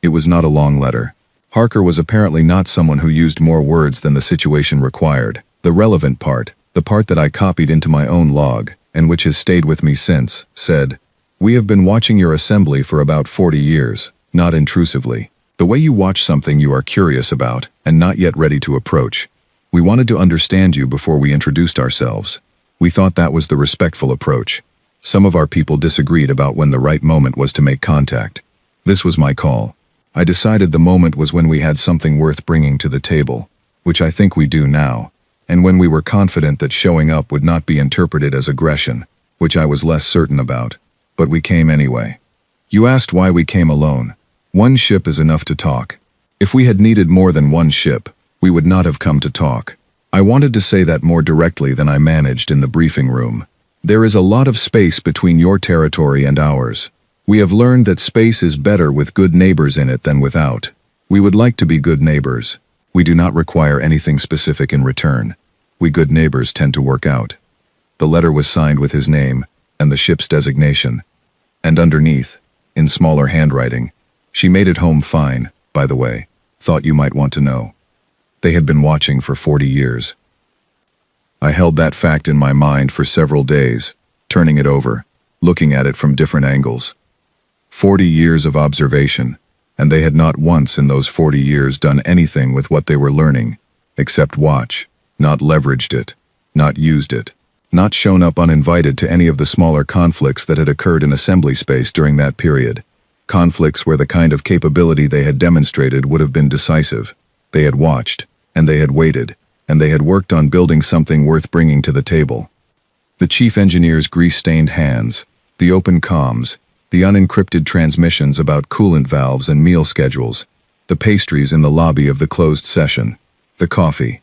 It was not a long letter. Harker was apparently not someone who used more words than the situation required. The relevant part, the part that I copied into my own log, and which has stayed with me since, said, "We have been watching your assembly for about 40 years, not intrusively. The way you watch something you are curious about, and not yet ready to approach. We wanted to understand you before we introduced ourselves. We thought that was the respectful approach. Some of our people disagreed about when the right moment was to make contact. This was my call. I decided the moment was when we had something worth bringing to the table, which I think we do now, and when we were confident that showing up would not be interpreted as aggression, which I was less certain about. But we came anyway. You asked why we came alone. One ship is enough to talk. If we had needed more than one ship, we would not have come to talk. I wanted to say that more directly than I managed in the briefing room. There is a lot of space between your territory and ours. We have learned that space is better with good neighbors in it than without. We would like to be good neighbors. We do not require anything specific in return. We good neighbors tend to work out." The letter was signed with his name and the ship's designation. And underneath, in smaller handwriting, "She made it home fine, by the way. Thought you might want to know." They had been watching for 40 years. I held that fact in my mind for several days, turning it over, looking at it from different angles. 40 years of observation, and they had not once in those 40 years done anything with what they were learning, except watch, not leveraged it, not used it, not shown up uninvited to any of the smaller conflicts that had occurred in assembly space during that period. Conflicts where the kind of capability they had demonstrated would have been decisive. They had watched, and they had waited, and they had worked on building something worth bringing to the table. The chief engineer's grease-stained hands, the open comms, the unencrypted transmissions about coolant valves and meal schedules, the pastries in the lobby of the closed session, the coffee.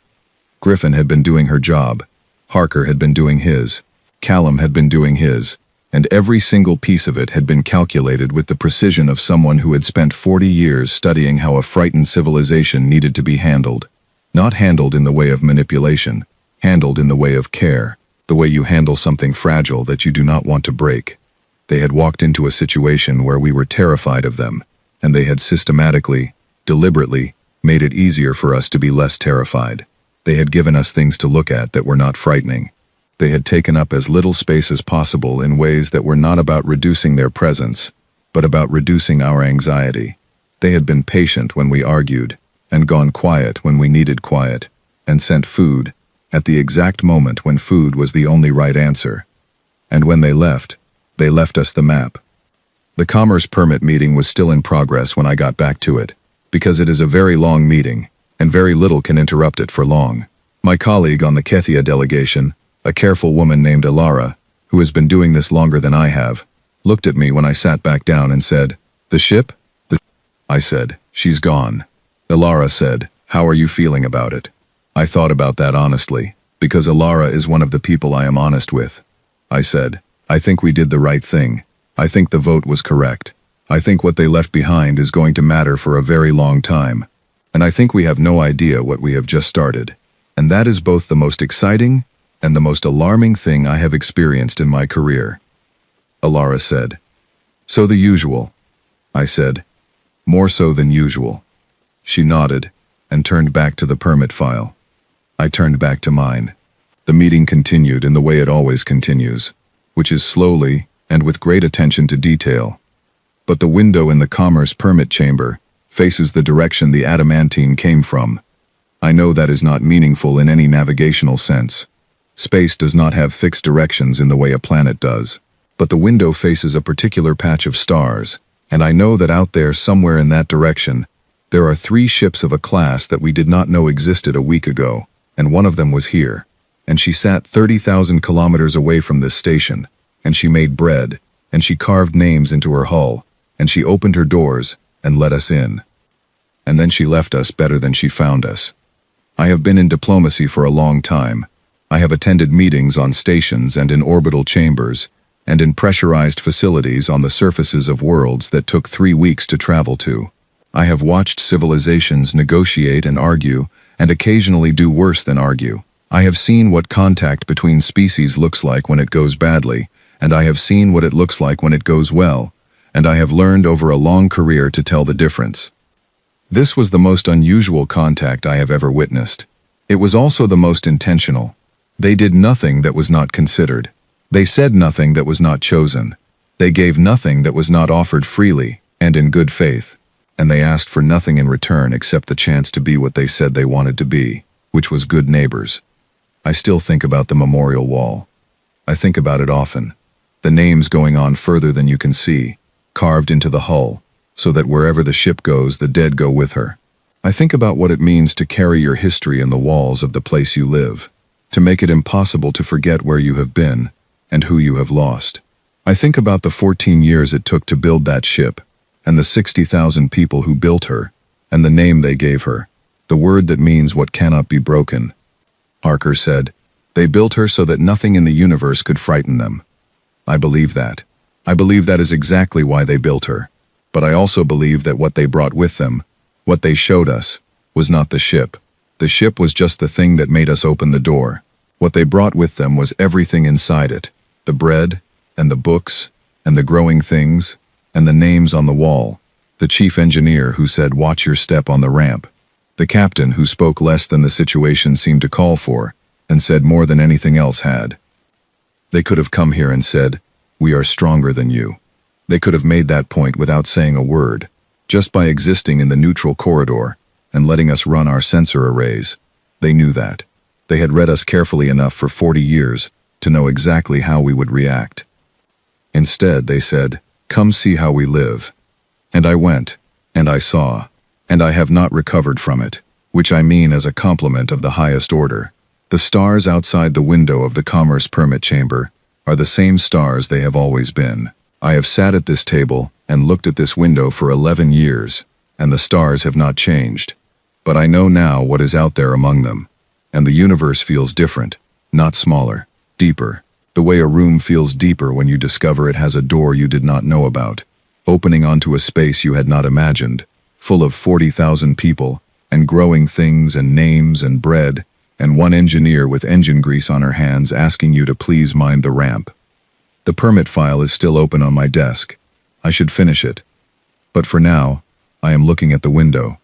Griffin had been doing her job. Harker had been doing his. Callum had been doing his. and every single piece of it had been calculated with the precision of someone who had spent 40 years studying how a frightened civilization needed to be handled. Not handled in the way of manipulation, handled in the way of care, the way you handle something fragile that you do not want to break. They had walked into a situation where we were terrified of them, and they had systematically, deliberately, made it easier for us to be less terrified. They had given us things to look at that were not frightening. They had taken up as little space as possible in ways that were not about reducing their presence, but about reducing our anxiety. They had been patient when we argued, and gone quiet when we needed quiet, and sent food, at the exact moment when food was the only right answer. And when they left us the map. The Commerce Permit meeting was still in progress when I got back to it, because it is a very long meeting, and very little can interrupt it for long. My colleague on the Kethia delegation, a careful woman named Ilara, who has been doing this longer than I have, looked at me when I sat back down and said, "The ship?" I said, "She's gone." Ilara said, "How are you feeling about it?" I thought about that honestly, because Ilara is one of the people I am honest with. I said, "I think we did the right thing. I think the vote was correct. I think what they left behind is going to matter for a very long time. And I think we have no idea what we have just started. And that is both the most exciting and the most alarming thing I have experienced in my career." Ilara said, "So the usual." I said, "More so than usual." She nodded and turned back to the permit file. I turned back to mine. The meeting continued in the way it always continues, which is slowly and with great attention to detail. But the window in the Commerce Permit chamber faces the direction the adamantine came from. I know that is not meaningful in any navigational sense. Space does not have fixed directions in the way a planet does. But the window faces a particular patch of stars, and I know that out there somewhere in that direction, there are 3 ships of a class that we did not know existed a week ago, and one of them was here. And she sat 30,000 kilometers away from this station, and she made bread, and she carved names into her hull, and she opened her doors and let us in. And then she left us better than she found us. I have been in diplomacy for a long time. I have attended meetings on stations and in orbital chambers, and in pressurized facilities on the surfaces of worlds that took 3 weeks to travel to. I have watched civilizations negotiate and argue, and occasionally do worse than argue. I have seen what contact between species looks like when it goes badly, and I have seen what it looks like when it goes well, and I have learned over a long career to tell the difference. This was the most unusual contact I have ever witnessed. It was also the most intentional. They did nothing that was not considered. They said nothing that was not chosen. They gave nothing that was not offered freely and in good faith. And they asked for nothing in return except the chance to be what they said they wanted to be, which was good neighbors. I still think about the memorial wall. I think about it often. The names going on further than you can see, carved into the hull, so that wherever the ship goes, the dead go with her. I think about what it means to carry your history in the walls of the place you live, to make it impossible to forget where you have been and who you have lost. I think about the 14 years it took to build that ship, and the 60,000 people who built her, and the name they gave her, the word that means what cannot be broken. Harker said, "They built her so that nothing in the universe could frighten them." I believe that. I believe that is exactly why they built her. But I also believe that what they brought with them, what they showed us, was not the ship. The ship was just the thing that made us open the door. What they brought with them was everything inside it, the bread, and the books, and the growing things, and the names on the wall, the chief engineer who said, "Watch your step on the ramp," the captain who spoke less than the situation seemed to call for, and said more than anything else had. They could have come here and said, "We are stronger than you." They could have made that point without saying a word, just by existing in the neutral corridor and letting us run our sensor arrays. They knew that. They had read us carefully enough for 40 years to know exactly how we would react. Instead, they said, "Come see how we live." And I went, and I saw, and I have not recovered from it, which I mean as a compliment of the highest order. The stars outside the window of the Commerce Permit chamber are the same stars they have always been. I have sat at this table and looked at this window for 11 years, and the stars have not changed. But I know now what is out there among them, and the universe feels different, not smaller, deeper. The way a room feels deeper when you discover it has a door you did not know about, opening onto a space you had not imagined, full of 40,000 people, and growing things and names and bread, and one engineer with engine grease on her hands asking you to please mind the ramp. The permit file is still open on my desk. I should finish it. But for now, I am looking at the window.